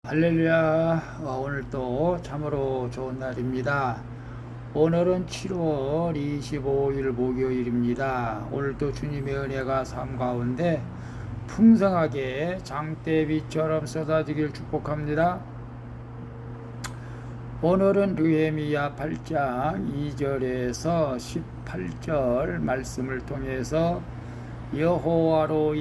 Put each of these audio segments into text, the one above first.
할렐루야. 오늘 또 참으로 좋은 날입니다. 오늘은 7월 25일 목요일입니다. 오늘도 주님의 은혜가 삶 가운데 풍성하게 장대비처럼 쏟아지길 축복합니다. 오늘은 느헤미야 8장 2절에서 18절 말씀을 통해서 여호와로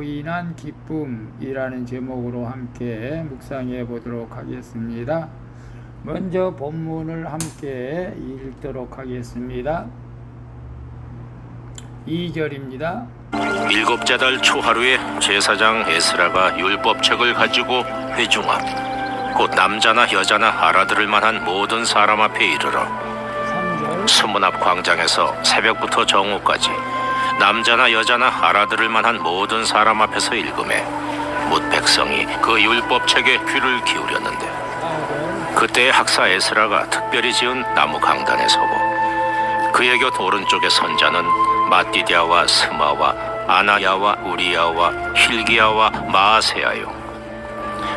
인한 기쁨이라는 제목으로 함께 묵상해 보도록 하겠습니다. 먼저 본문을 함께 읽도록 하겠습니다. 2절입니다. 일곱째 달 초하루에 제사장 에스라가 율법책을 가지고 회중함 곧 남자나 여자나 알아들을 만한 모든 사람 앞에 이르러 3절 수문 앞 광장에서 새벽부터 정오까지 남자나 여자나 알아들을 만한 모든 사람 앞에서 읽음에 뭇 백성이 그 율법책에 귀를 기울였는데 4절 그때 학사 에스라가 특별히 지은 나무 강단에 서고 그의 곁 오른쪽에 선자는 마띠디아와 스마와 아나야와 우리야와 힐기야와 마아세야요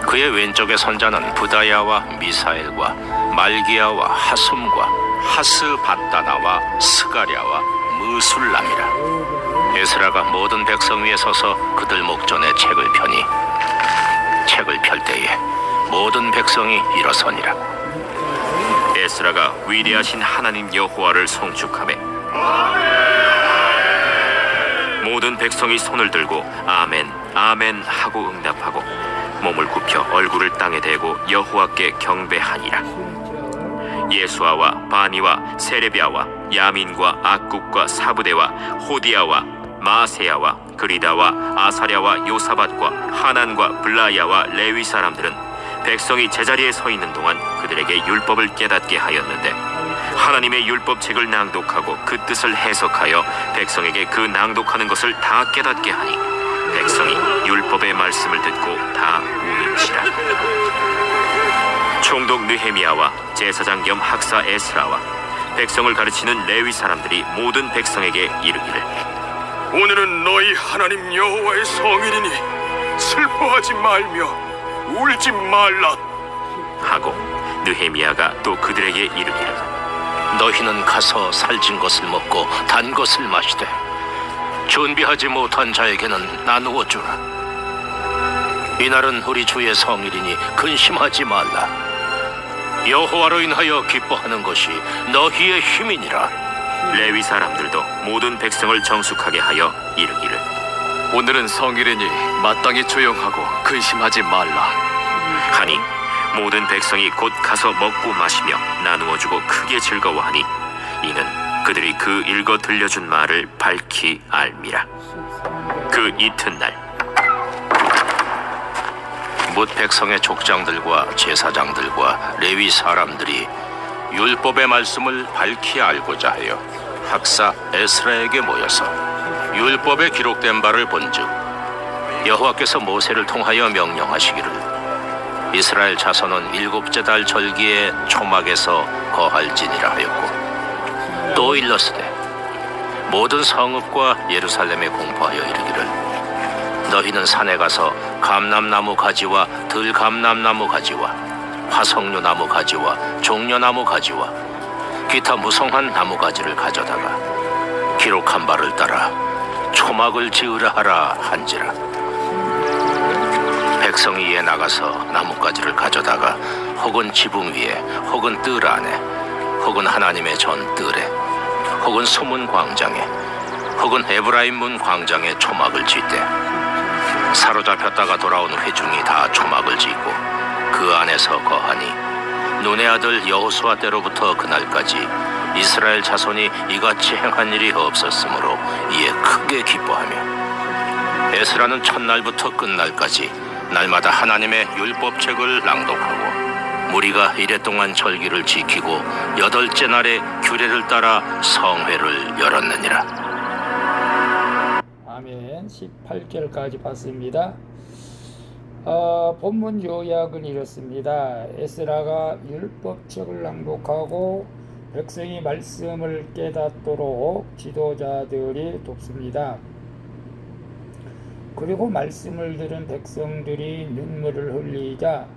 그의 왼쪽에 선자는 부다야와 미사엘과 말기야와 하숨과 하스바다나와 스가랴와 무술람이라. 에스라가 모든 백성 위에 서서 그들 목전에 책을 펴니 책을 펼 때에 모든 백성이 일어서니라. 에스라가 위대하신 하나님 여호와를 송축하매 모든 백성이 손을 들고 아멘 아멘 하고 응답하고 몸을 굽혀 얼굴을 땅에 대고 여호와께 경배하니라. 예수아와 바니와 세레비아와 야민과 악국과 사부대와 호디아와 마세야와 그리다와 아사랴와 요사밧과 하난과 블라야와 레위 사람들은 백성이 제자리에 서 있는 동안 그들에게 율법을 깨닫게 하였는데 하나님의 율법책을 낭독하고 그 뜻을 해석하여 백성에게 그 낭독하는 것을 다 깨닫게 하니 백성이 율법의 말씀을 듣고 다 우는지라. 총독 느헤미야와 제사장 겸 학사 에스라와 백성을 가르치는 레위 사람들이 모든 백성에게 이르기를 오늘은 너희 하나님 여호와의 성일이니 슬퍼하지 말며 울지 말라 하고 느헤미야가 또 그들에게 이르기를 너희는 가서 살진 것을 먹고 단 것을 마시되 준비하지 못한 자에게는 나누어 주라. 이날은 우리 주의 성일이니 근심하지 말라. 여호와로 인하여 기뻐하는 것이 너희의 힘이니라. 레위 사람들도 모든 백성을 정숙하게 하여 이르기를 오늘은 성일이니 마땅히 조용하고 근심하지 말라 하니 모든 백성이 곧 가서 먹고 마시며 나누어 주고 크게 즐거워하니 이는 그들이 그 읽어 들려준 말을 밝히 알미라. 그 이튿날 뭇 백성의 족장들과 제사장들과 레위 사람들이 율법의 말씀을 밝히 알고자 하여 학사 에스라에게 모여서 율법에 기록된 바를 본즉 여호와께서 모세를 통하여 명령하시기를 이스라엘 자손은 일곱째 달 절기에 초막에서 거할지니라 하였고 또 일렀으되 모든 성읍과 예루살렘에 공포하여 이르기를 너희는 산에 가서 감람나무 가지와 들감람나무 가지와 화석류나무 가지와 종려나무 가지와 기타 무성한 나무 가지를 가져다가 기록한 바를 따라 초막을 지으라 하라 한지라. 백성이 이에 나가서 나뭇가지를 가져다가 혹은 지붕 위에 혹은 뜰 안에 혹은 하나님의 전 뜰에 혹은 수문 광장에 혹은 에브라임 문 광장에 초막을 짓되 사로잡혔다가 돌아온 회중이 다 초막을 짓고 그 안에서 거하니 눈의 아들 여호수아 때로부터 그날까지 이스라엘 자손이 이같이 행한 일이 없었으므로 이에 크게 기뻐하며 에스라는 첫날부터 끝날까지 날마다 하나님의 율법책을 낭독하고 무리가 이랫동안 절기를 지키고 여덟째 날에 규례를 따라 성회를 열었느니라. 아멘. 18절까지 봤습니다. 본문 요약은 이렇습니다. 에스라가 율법책을 낭독하고 백성이 말씀을 깨닫도록 지도자들이 돕습니다. 그리고 말씀을 들은 백성들이 눈물을 흘리자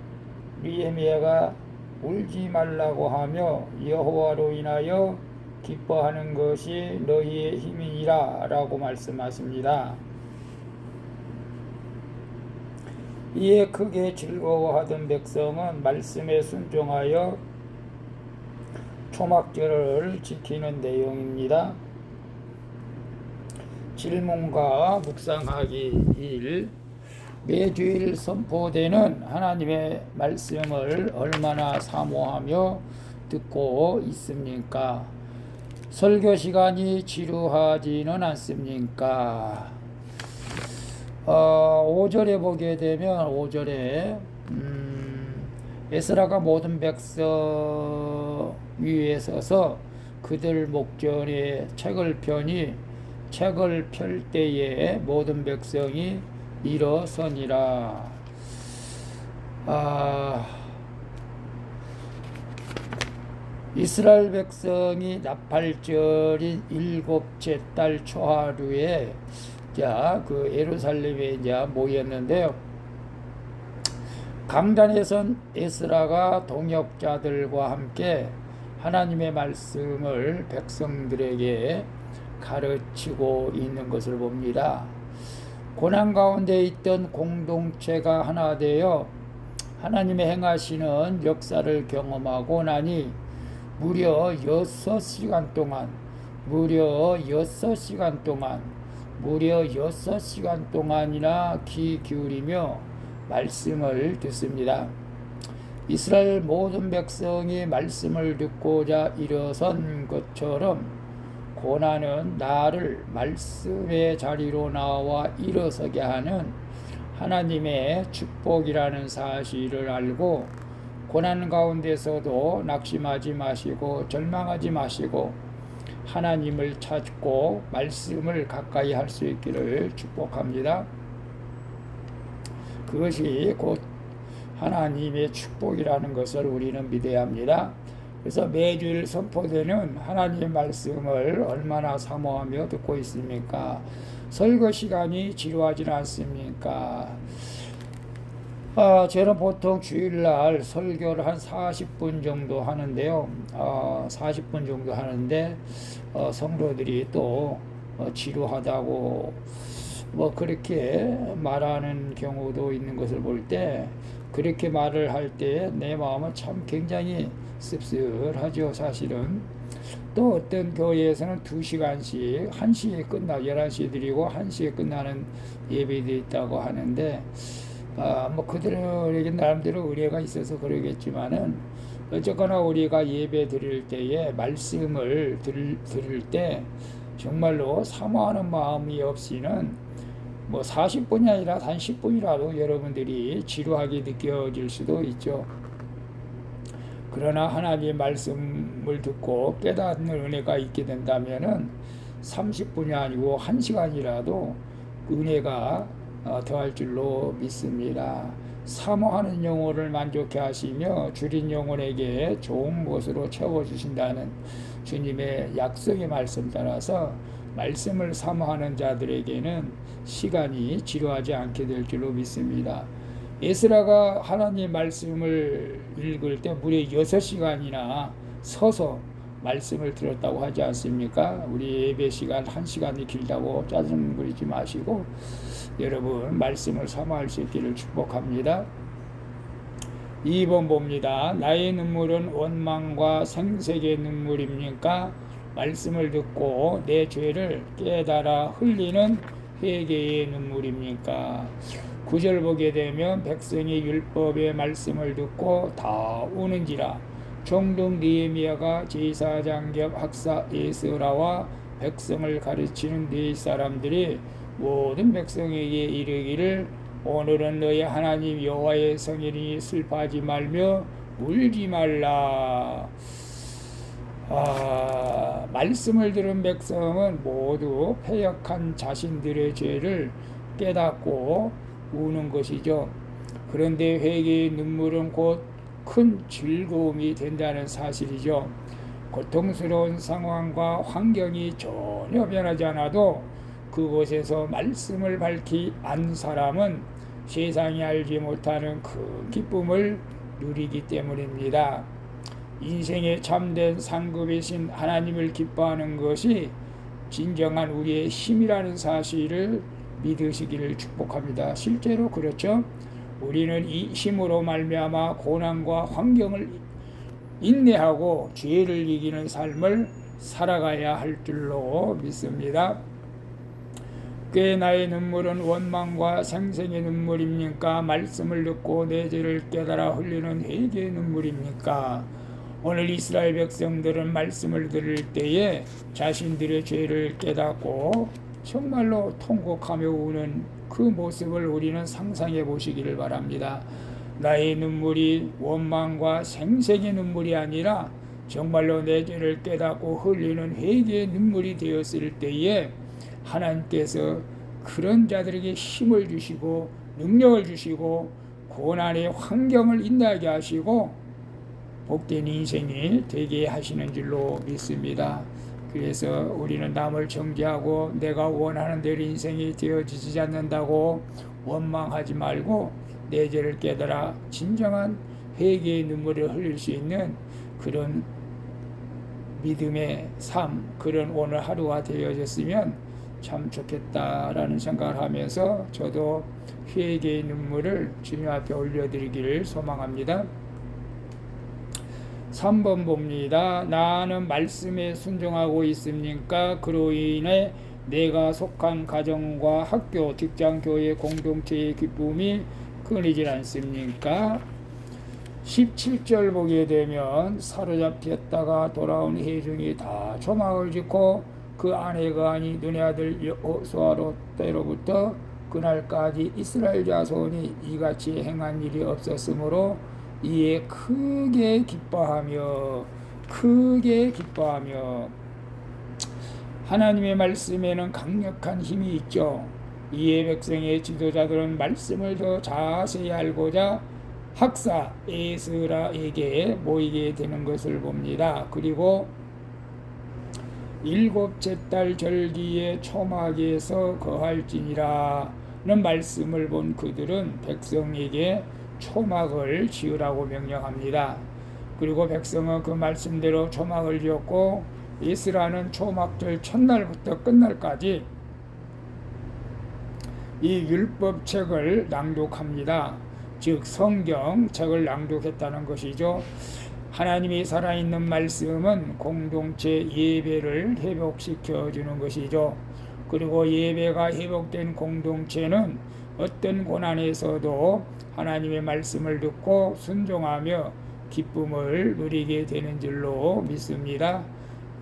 느헤미야가 울지 말라고 하며 여호와로 인하여 기뻐하는 것이 너희의 힘이니라 라고 말씀하십니다. 이에 크게 즐거워하던 백성은 말씀에 순종하여 초막절을 지키는 내용입니다. 질문과 묵상하기 1. 매주일 선포되는 하나님의 말씀을 얼마나 사모하며 듣고 있습니까? 설교 시간이 지루하지는 않습니까? 5절에 보게 되면 5절에 에스라가 모든 백성 위에 서서 그들 목전에 책을 펴니 책을 펼 때에 모든 백성이 일어서니라. 이스라엘 백성이 나팔절인 일곱째 달 초하루에 그 예루살렘에 모였는데요. 강단에선 에스라가 동역자들과 함께 하나님의 말씀을 백성들에게 가르치고 있는 것을 봅니다. 고난 가운데 있던 공동체가 하나 되어 하나님의 행하시는 역사를 경험하고 나니 무려 6시간 동안이나 귀 기울이며 말씀을 듣습니다. 이스라엘 모든 백성이 말씀을 듣고자 일어선 것처럼 고난은 나를 말씀의 자리로 나와 일어서게 하는 하나님의 축복이라는 사실을 알고 고난 가운데서도 낙심하지 마시고 절망하지 마시고 하나님을 찾고 말씀을 가까이 할 수 있기를 축복합니다. 그것이 곧 하나님의 축복이라는 것을 우리는 믿어야 합니다. 그래서 매주일 선포되는 하나님의 말씀을 얼마나 사모하며 듣고 있습니까? 설교 시간이 지루하지 않습니까? 저는 보통 주일날 설교를 한 40분 정도 하는데요. 40분 정도 하는데 성도들이 또 지루하다고 그렇게 말하는 경우도 있는 것을 볼 때 그렇게 말을 할 때 내 마음은 참 굉장히 씁쓸하죠. 사실은 또 어떤 교회에서는 2시간씩 1시에 11시에 드리고 1시에 끝나는 예배도 있다고 하는데 그들에게 나름대로 의뢰가 있어서 그러겠지만은 어쨌거나 우리가 예배 드릴 때에 말씀을 들을 때 정말로 사모하는 마음이 없이는 40분이 아니라 단 10분이라도 여러분들이 지루하게 느껴질 수도 있죠. 그러나 하나님의 말씀을 듣고 깨닫는 은혜가 있게 된다면은 30분이 아니고 1시간이라도 은혜가 더할 줄로 믿습니다. 사모하는 영혼을 만족해 하시며 줄인 영혼에게 좋은 것으로 채워주신다는 주님의 약속의 말씀 따라서 말씀을 사모하는 자들에게는 시간이 지루하지 않게 될 줄로 믿습니다. 에스라가 하나님 말씀을 읽을 때 무려 6시간이나 서서 말씀을 들었다고 하지 않습니까? 우리 예배 시간 1시간이 길다고 짜증 부리지 마시고 여러분 말씀을 사모할 수 있기를 축복합니다. 2번 봅니다. 나의 눈물은 원망과 생색의 눈물입니까? 말씀을 듣고 내 죄를 깨달아 흘리는 회개의 눈물입니까? 9절 보게 되면 백성이 율법의 말씀을 듣고 다 우는지라 총독 느헤미야가 제사장 겸 학사 에스라와 백성을 가르치는 네 사람들이 모든 백성에게 이르기를 오늘은 너희 하나님 여호와의 성일이니 슬퍼하지 말며 울지 말라. 말씀을 들은 백성은 모두 패역한 자신들의 죄를 깨닫고 우는 것이죠. 그런데 회개의 눈물은 곧 큰 즐거움이 된다는 사실이죠. 고통스러운 상황과 환경이 전혀 변하지 않아도 그곳에서 말씀을 밝히 안 사람은 세상이 알지 못하는 그 기쁨을 누리기 때문입니다. 인생의 참된 상급이신 하나님을 기뻐하는 것이 진정한 우리의 힘이라는 사실을 믿으시기를 축복합니다. 실제로 그렇죠. 우리는 이 힘으로 말미암아 고난과 환경을 인내하고 죄를 이기는 삶을 살아가야 할 줄로 믿습니다. 꽤 나의 눈물은 원망과 생생의 눈물입니까? 말씀을 듣고 내 죄를 깨달아 흘리는 회개의 눈물입니까? 오늘 이스라엘 백성들은 말씀을 들을 때에 자신들의 죄를 깨닫고 정말로 통곡하며 우는 그 모습을 우리는 상상해 보시기를 바랍니다. 나의 눈물이 원망과 생생의 눈물이 아니라 정말로 내 죄를 깨닫고 흘리는 회개의 눈물이 되었을 때에 하나님께서 그런 자들에게 힘을 주시고 능력을 주시고 고난의 환경을 인내하게 하시고 복된 인생이 되게 하시는 줄로 믿습니다. 그래서 우리는 남을 정죄하고 내가 원하는 대로 인생이 되어지지 않는다고 원망하지 말고 내 죄를 깨달아 진정한 회개의 눈물을 흘릴 수 있는 그런 믿음의 삶, 그런 오늘 하루가 되어졌으면 참 좋겠다라는 생각을 하면서 저도 회개의 눈물을 주님 앞에 올려드리기를 소망합니다. 3번 봅니다. 나는 말씀에 순종하고 있습니까? 그로 인해 내가 속한 가정과 학교, 직장, 교회, 공동체의 기쁨이 끊이질 않습니까? 17절 보게 되면 사로잡혔다가 돌아온 회중이 다 조막을 짓고 그 아내가 아니 눈의 아들 여호수아로 때로부터 그날까지 이스라엘 자손이 이같이 행한 일이 없었으므로 이에 크게 기뻐하며 하나님의 말씀에는 강력한 힘이 있죠. 이에 백성의 지도자들은 말씀을 더 자세히 알고자 학사 에스라에게 모이게 되는 것을 봅니다. 그리고 일곱째 달 절기의 초막에서 거할지니라는 말씀을 본 그들은 백성에게 초막을 지으라고 명령합니다. 그리고 백성은 그 말씀대로 초막을 지었고 에스라는 초막절 첫날부터 끝날까지 이 율법책을 낭독합니다. 즉 성경책을 낭독했다는 것이죠. 하나님이 살아있는 말씀은 공동체 예배를 회복시켜 주는 것이죠. 그리고 예배가 회복된 공동체는 어떤 고난에서도 하나님의 말씀을 듣고 순종하며 기쁨을 누리게 되는 줄로 믿습니다.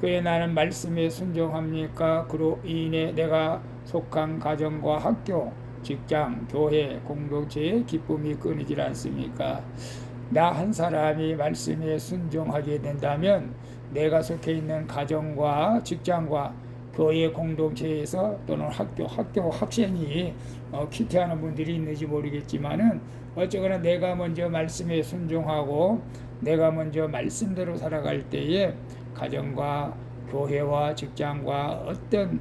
그에 나는 말씀에 순종합니까? 그로 인해 내가 속한 가정과 학교, 직장, 교회, 공동체의 기쁨이 끊이질 않습니까? 나 한 사람이 말씀에 순종하게 된다면 내가 속해 있는 가정과 직장과 교회 공동체에서 또는 학교 학생이 큐티하는 분들이 있는지 모르겠지만은 어쨌거나 내가 먼저 말씀에 순종하고 내가 먼저 말씀대로 살아갈 때에 가정과 교회와 직장과 어떤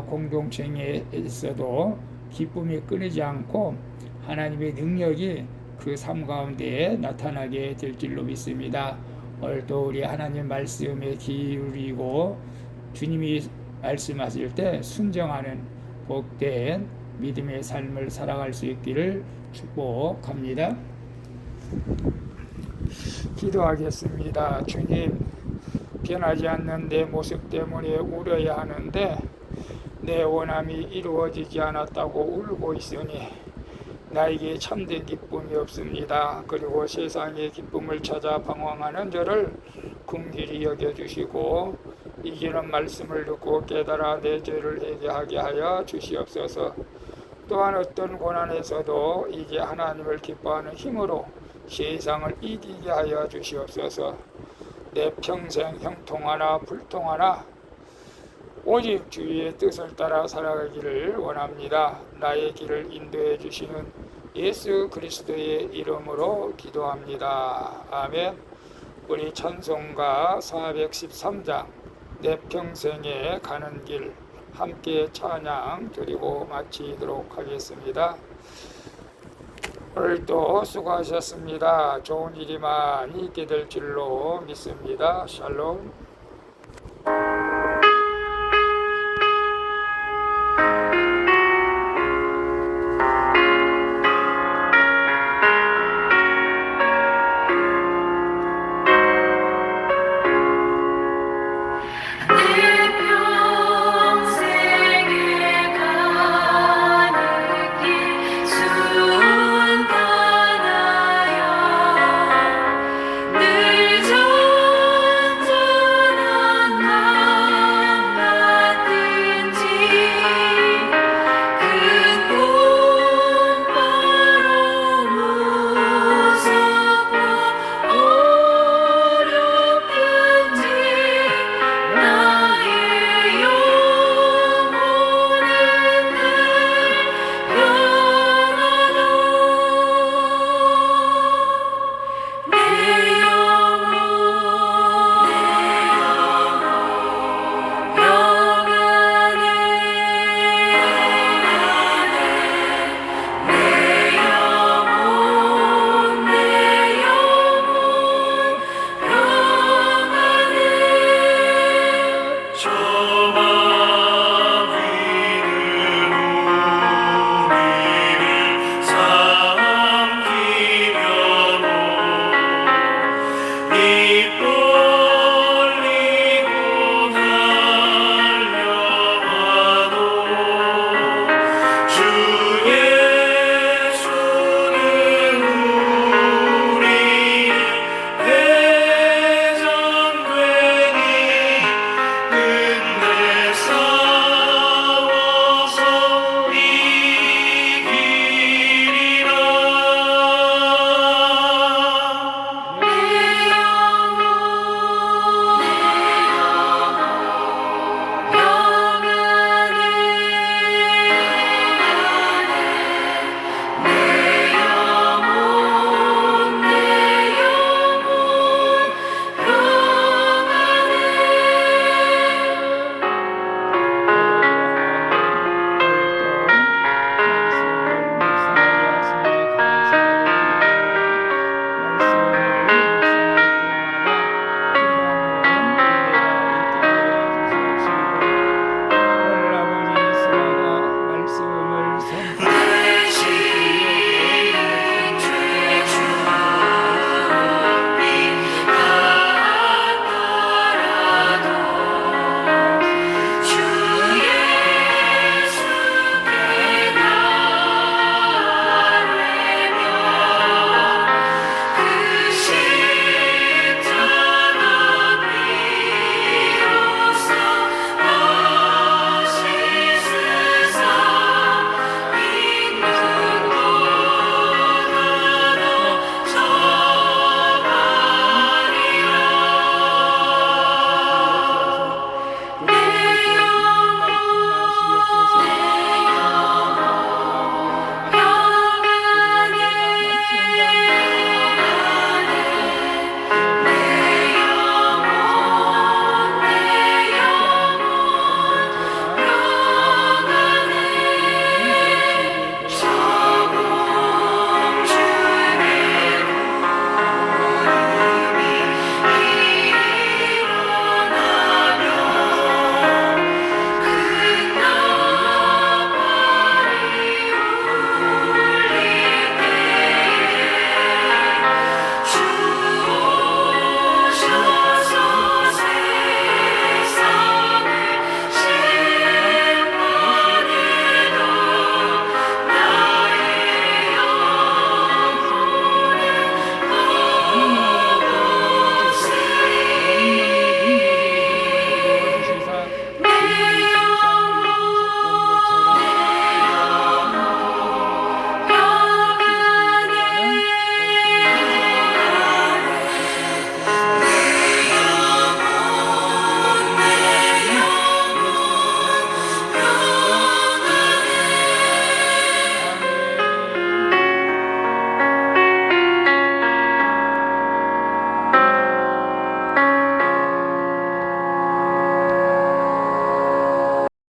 공동체에 있어도 기쁨이 끊이지 않고 하나님의 능력이 그 삶 가운데 나타나게 될 줄로 믿습니다. 오늘도 우리 하나님 말씀에 기울이고 주님이 말씀하실 때 순종하는 복된 믿음의 삶을 살아갈 수 있기를 축복합니다. 기도하겠습니다. 주님, 변하지 않는 내 모습 때문에 울어야 하는데 내 원함이 이루어지지 않았다고 울고 있으니 나에게 참된 기쁨이 없습니다. 그리고 세상의 기쁨을 찾아 방황하는 저를 긍휼히 여겨주시고 이기는 말씀을 듣고 깨달아 내 죄를 회개하게 하여 주시옵소서. 또한 어떤 고난에서도 이제 하나님을 기뻐하는 힘으로 세상을 이기게 하여 주시옵소서. 내 평생 형통하나 불통하나 오직 주의 뜻을 따라 살아가기를 원합니다. 나의 길을 인도해 주시는 예수 그리스도의 이름으로 기도합니다. 아멘. 우리 찬송가 413장 내 평생에 가는 길 함께 찬양 드리고 마치도록 하겠습니다. 오늘도 수고하셨습니다. 좋은 일이만 있게 될 줄로 믿습니다. 샬롬.